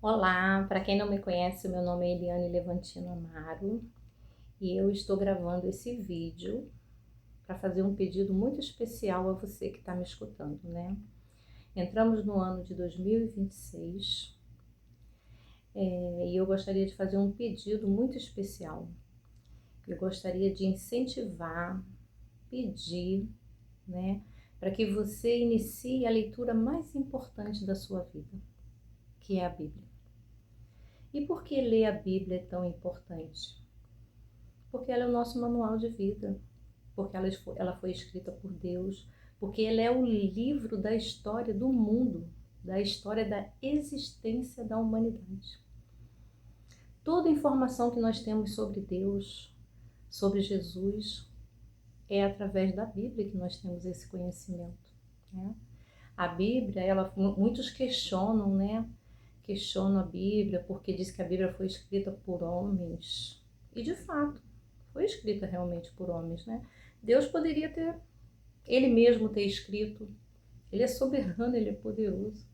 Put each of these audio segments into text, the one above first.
Olá, para quem não me conhece, o meu nome é Eliane Levantino Amaro e eu estou gravando esse vídeo para fazer um pedido muito especial a você que está me escutando, né? Entramos no ano de 2026 e eu gostaria de fazer um pedido muito especial. Eu gostaria de incentivar, pedir, né, para que você inicie a leitura mais importante da sua vida, que é a Bíblia. E por que ler a Bíblia é tão importante? Porque ela é o nosso manual de vida, porque ela foi escrita por Deus, porque ela é o livro da história do mundo, da história da existência da humanidade. Toda a informação que nós temos sobre Deus, sobre Jesus, é através da Bíblia que nós temos esse conhecimento, né? A Bíblia, muitos questionam, né? Questionam a Bíblia porque diz que a Bíblia foi escrita por homens. E de fato, foi escrita realmente por homens, né? Deus poderia ter, ele mesmo ter escrito. Ele é soberano, ele é poderoso.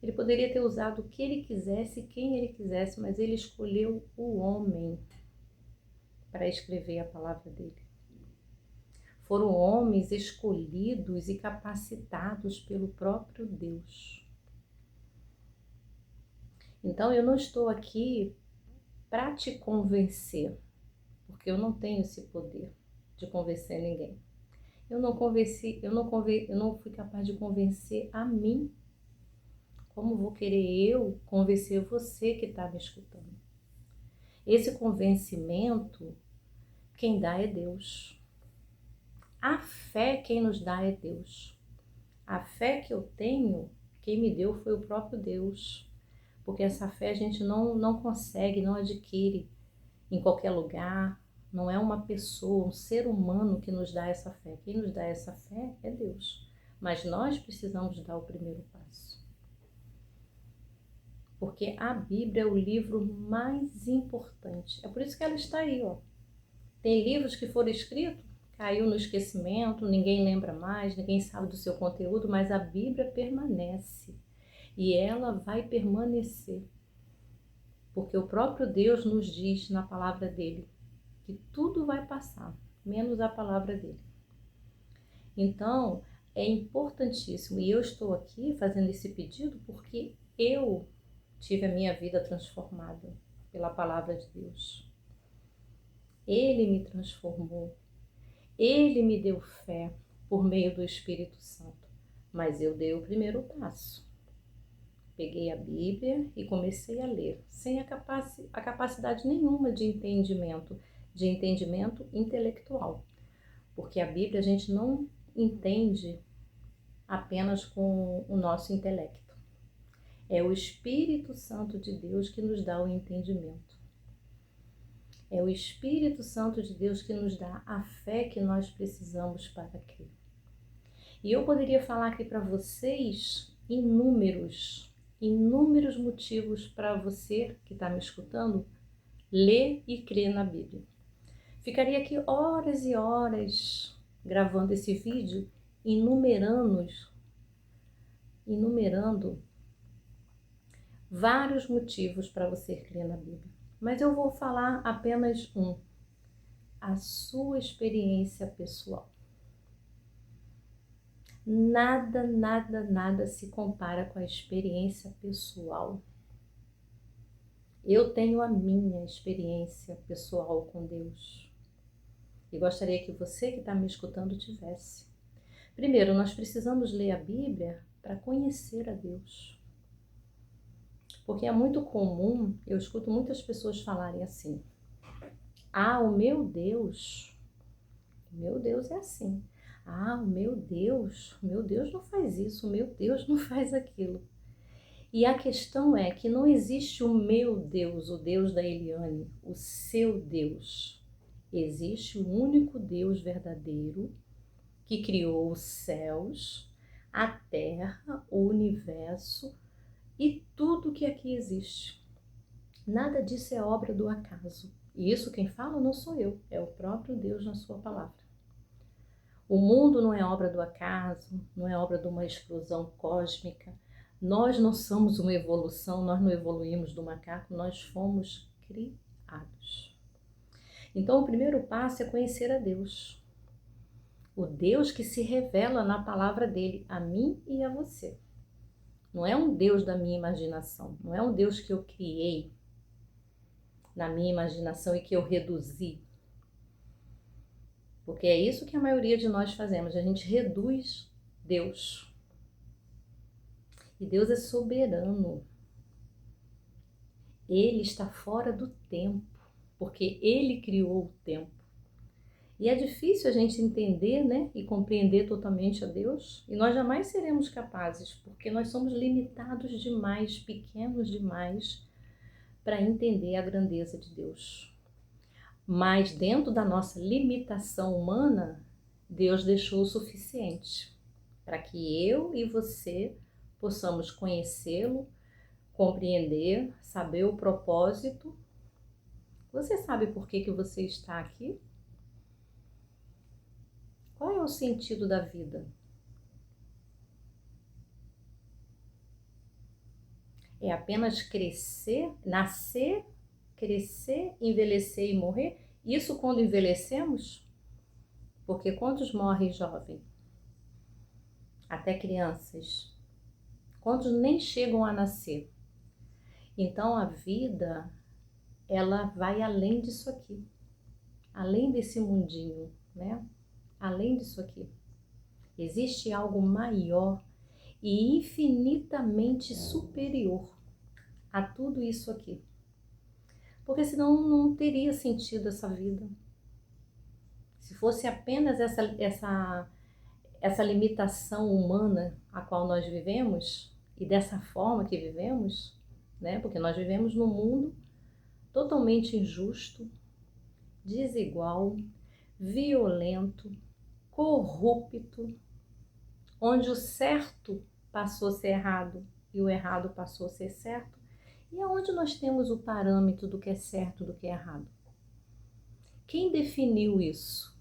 Ele poderia ter usado o que ele quisesse, quem ele quisesse, mas ele escolheu o homem para escrever a palavra dele. Foram homens escolhidos e capacitados pelo próprio Deus. Então eu não estou aqui para te convencer, porque eu não tenho esse poder de convencer ninguém. Eu não fui capaz de convencer a mim. Como vou querer eu convencer você que está me escutando? Esse convencimento, quem dá é Deus. A fé, quem nos dá é Deus. A fé que eu tenho, quem me deu foi o próprio Deus. Porque essa fé a gente não consegue, não adquire em qualquer lugar. Não é uma pessoa, um ser humano que nos dá essa fé. Quem nos dá essa fé é Deus. Mas nós precisamos dar o primeiro passo. Porque a Bíblia é o livro mais importante. É por isso que ela está aí, ó. Tem livros que foram escritos, caiu no esquecimento, ninguém lembra mais, ninguém sabe do seu conteúdo, mas a Bíblia permanece. E ela vai permanecer. Porque o próprio Deus nos diz na palavra dele que tudo vai passar, menos a palavra dele. Então, é importantíssimo. E eu estou aqui fazendo esse pedido porque eu tive a minha vida transformada pela palavra de Deus. Ele me transformou. Ele me deu fé por meio do Espírito Santo. Mas eu dei o primeiro passo. Peguei a Bíblia e comecei a ler, sem a capacidade nenhuma de entendimento intelectual. Porque a Bíblia a gente não entende apenas com o nosso intelecto. É o Espírito Santo de Deus que nos dá o entendimento. É o Espírito Santo de Deus que nos dá a fé que nós precisamos para crer. E eu poderia falar aqui para vocês inúmeros motivos para você que está me escutando ler e crer na Bíblia. Ficaria aqui horas e horas gravando esse vídeo, enumerando vários motivos para você crer na Bíblia. Mas eu vou falar apenas um: a sua experiência pessoal. Nada se compara com a experiência pessoal. Eu tenho a minha experiência pessoal com Deus. E gostaria que você que está me escutando tivesse. Primeiro, nós precisamos ler a Bíblia para conhecer a Deus. Porque é muito comum, eu escuto muitas pessoas falarem assim: ah, o meu Deus é assim. Ah, o meu Deus não faz isso, o meu Deus não faz aquilo. E a questão é que não existe o meu Deus, o Deus da Eliane, o seu Deus. Existe o único Deus verdadeiro que criou os céus, a terra, o universo e tudo que aqui existe. Nada disso é obra do acaso. E isso quem fala não sou eu, é o próprio Deus na sua palavra. O mundo não é obra do acaso, não é obra de uma explosão cósmica. Nós não somos uma evolução, nós não evoluímos do macaco, nós fomos criados. Então, o primeiro passo é conhecer a Deus. O Deus que se revela na palavra dele, a mim e a você. Não é um Deus da minha imaginação, não é um Deus que eu criei na minha imaginação e que eu reduzi. Porque é isso que a maioria de nós fazemos, a gente reduz Deus. E Deus é soberano. Ele está fora do tempo, porque Ele criou o tempo. E é difícil a gente entender, né, e compreender totalmente a Deus. E nós jamais seremos capazes, porque nós somos limitados demais, pequenos demais, para entender a grandeza de Deus. Mas dentro da nossa limitação humana, Deus deixou o suficiente para que eu e você possamos conhecê-lo, compreender, saber o propósito. Você sabe por que você está aqui? Qual é o sentido da vida? É apenas crescer, nascer, crescer, envelhecer e morrer? Isso quando envelhecemos? Porque quantos morrem jovem? Até crianças. Quantos nem chegam a nascer? Então a vida, ela vai além disso aqui. Além desse mundinho, né? Além disso aqui. Existe algo maior e infinitamente superior a tudo isso aqui. Porque senão não teria sentido essa vida. Se fosse apenas essa limitação humana a qual nós vivemos, e dessa forma que vivemos, né? Porque nós vivemos num mundo totalmente injusto, desigual, violento, corrupto, onde o certo passou a ser errado e o errado passou a ser certo. E aonde nós temos o parâmetro do que é certo e do que é errado? Quem definiu isso?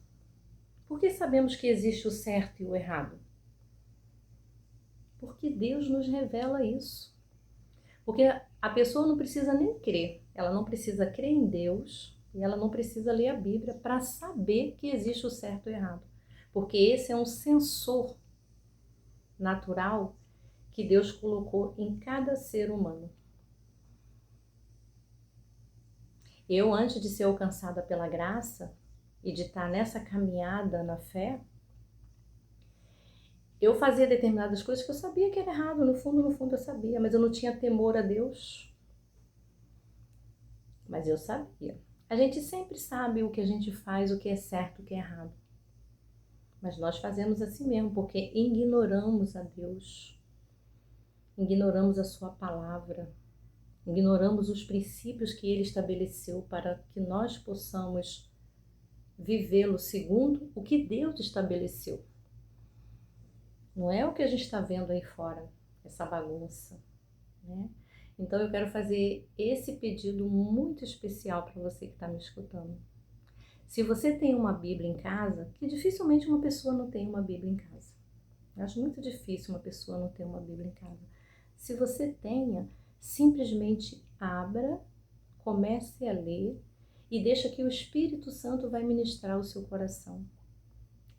Por que sabemos que existe o certo e o errado? Porque Deus nos revela isso. Porque a pessoa não precisa nem crer, ela não precisa crer em Deus e ela não precisa ler a Bíblia para saber que existe o certo e o errado. Porque esse é um sensor natural que Deus colocou em cada ser humano. Eu, antes de ser alcançada pela graça e de estar nessa caminhada na fé, eu fazia determinadas coisas que eu sabia que era errado, no fundo eu sabia, mas eu não tinha temor a Deus. Mas eu sabia. A gente sempre sabe o que a gente faz, o que é certo, o que é errado. Mas nós fazemos assim mesmo, porque ignoramos a Deus, ignoramos a sua palavra, ignoramos os princípios que Ele estabeleceu para que nós possamos vivê-lo segundo o que Deus estabeleceu. Não é o que a gente está vendo aí fora, essa bagunça, né? Então eu quero fazer esse pedido muito especial para você que está me escutando. Se você tem uma Bíblia em casa, que dificilmente uma pessoa não tem uma Bíblia em casa. Eu acho muito difícil uma pessoa não ter uma Bíblia em casa. Se você tenha, simplesmente abra, comece a ler e deixa que o Espírito Santo vai ministrar o seu coração.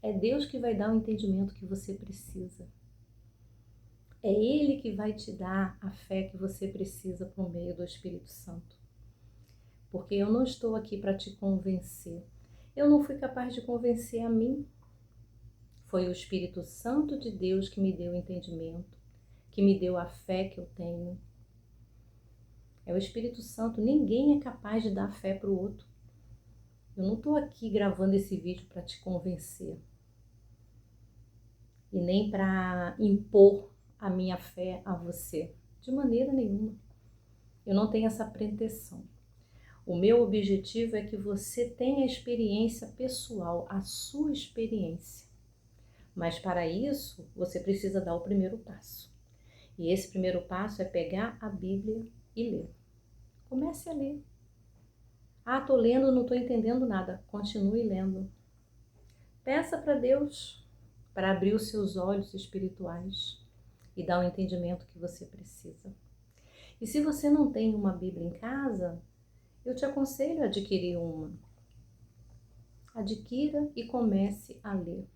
É Deus que vai dar o entendimento que você precisa. É Ele que vai te dar a fé que você precisa por meio do Espírito Santo. Porque eu não estou aqui para te convencer. Eu não fui capaz de convencer a mim. Foi o Espírito Santo de Deus que me deu o entendimento, que me deu a fé que eu tenho. É o Espírito Santo. Ninguém é capaz de dar fé para o outro. Eu não estou aqui gravando esse vídeo para te convencer. E nem para impor a minha fé a você. De maneira nenhuma. Eu não tenho essa pretensão. O meu objetivo é que você tenha a experiência pessoal, a sua experiência. Mas para isso, você precisa dar o primeiro passo. E esse primeiro passo é pegar a Bíblia e ler. Comece a ler. Ah, estou lendo, não estou entendendo nada. Continue lendo. Peça para Deus para abrir os seus olhos espirituais, e dar o entendimento que você precisa. E se você não tem uma Bíblia em casa, eu te aconselho a adquirir uma. Adquira e comece a ler.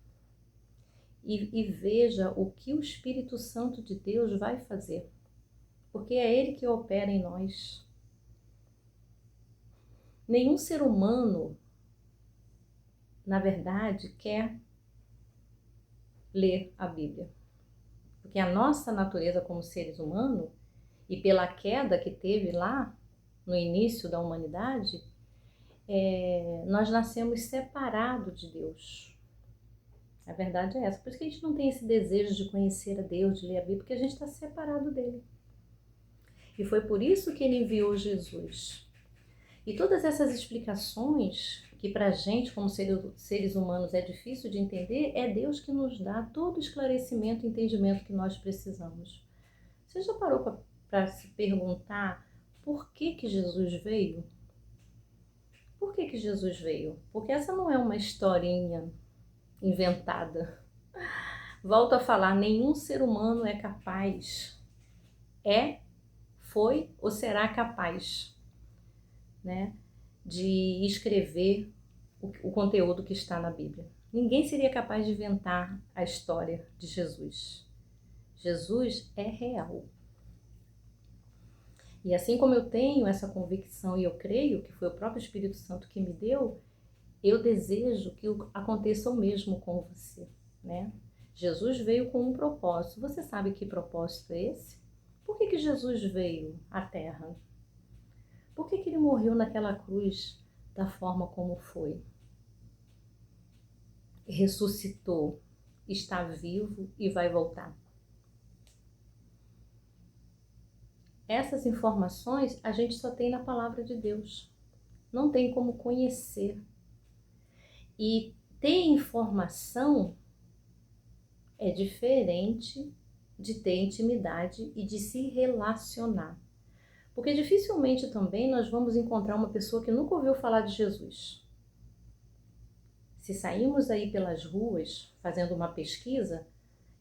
E veja o que o Espírito Santo de Deus vai fazer. Porque é Ele que opera em nós. Nenhum ser humano, na verdade, quer ler a Bíblia. Porque a nossa natureza como seres humanos, e pela queda que teve lá no início da humanidade, nós nascemos separados de Deus. A verdade é essa. Por isso que a gente não tem esse desejo de conhecer a Deus, de ler a Bíblia, porque a gente está separado dele. E foi por isso que ele enviou Jesus. E todas essas explicações, que para a gente, como seres humanos, é difícil de entender, é Deus que nos dá todo o esclarecimento e entendimento que nós precisamos. Você já parou para se perguntar por que Jesus veio? Por que Jesus veio? Porque essa não é uma historinha inventada. Volto a falar, nenhum ser humano é capaz, foi ou será capaz, né, de escrever o conteúdo que está na Bíblia. Ninguém seria capaz de inventar a história de Jesus. Jesus é real. E assim como eu tenho essa convicção e eu creio que foi o próprio Espírito Santo que me deu, eu desejo que aconteça o mesmo com você, né? Jesus veio com um propósito. Você sabe que propósito é esse? Por que Jesus veio à Terra? Por que ele morreu naquela cruz da forma como foi? Ressuscitou, está vivo e vai voltar. Essas informações a gente só tem na palavra de Deus. Não tem como conhecer. E ter informação é diferente de ter intimidade e de se relacionar. Porque dificilmente também nós vamos encontrar uma pessoa que nunca ouviu falar de Jesus. Se sairmos aí pelas ruas fazendo uma pesquisa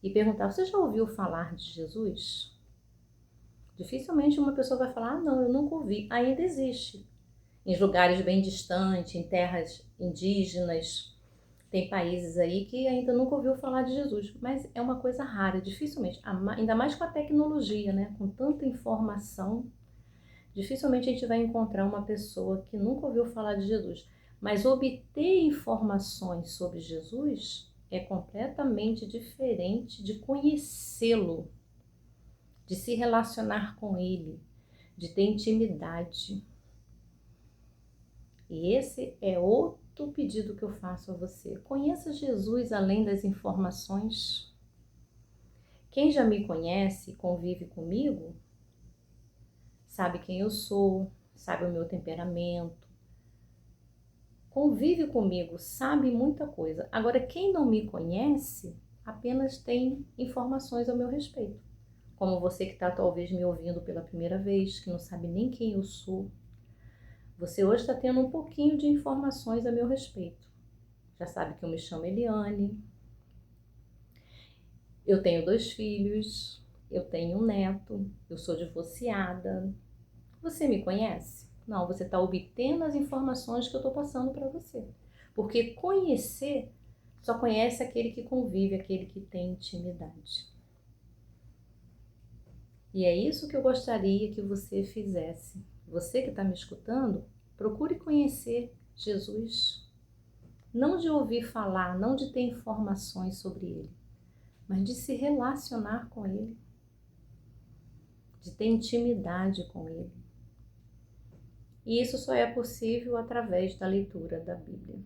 e perguntar, você já ouviu falar de Jesus? Dificilmente uma pessoa vai falar, ah, não, eu nunca ouvi. Ainda existe. Em lugares bem distantes, em terras indígenas, tem países aí que ainda nunca ouviu falar de Jesus. Mas é uma coisa rara, dificilmente. Ainda mais com a tecnologia, né? Com tanta informação, dificilmente a gente vai encontrar uma pessoa que nunca ouviu falar de Jesus. Mas obter informações sobre Jesus é completamente diferente de conhecê-lo, de se relacionar com ele, de ter intimidade. E esse é outro pedido que eu faço a você. Conheça Jesus além das informações. Quem já me conhece e convive comigo, sabe quem eu sou, sabe o meu temperamento, convive comigo, sabe muita coisa. Agora, quem não me conhece, apenas tem informações ao meu respeito. Como você que está talvez me ouvindo pela primeira vez, que não sabe nem quem eu sou. Você hoje está tendo um pouquinho de informações a meu respeito. Já sabe que eu me chamo Eliane, eu tenho 2 filhos, eu tenho um neto, eu sou divorciada. Você me conhece? Não, você está obtendo as informações que eu estou passando para você. Porque conhecer, só conhece aquele que convive, aquele que tem intimidade. E é isso que eu gostaria que você fizesse. Você que está me escutando, procure conhecer Jesus. Não de ouvir falar, não de ter informações sobre ele, mas de se relacionar com ele, de ter intimidade com ele. E isso só é possível através da leitura da Bíblia.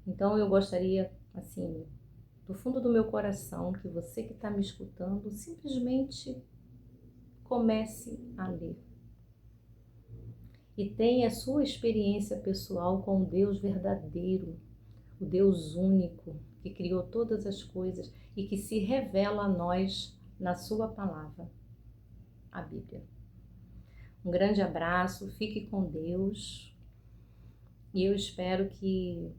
Então eu gostaria, assim, do fundo do meu coração, que você que está me escutando, simplesmente comece a ler. E tenha a sua experiência pessoal com o Deus verdadeiro, o Deus único, que criou todas as coisas e que se revela a nós na sua palavra, a Bíblia. Um grande abraço, fique com Deus e eu espero que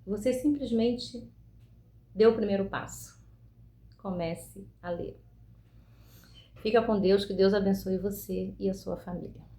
você simplesmente dê o primeiro passo. comece a ler. Fica com Deus, que Deus abençoe você e a sua família.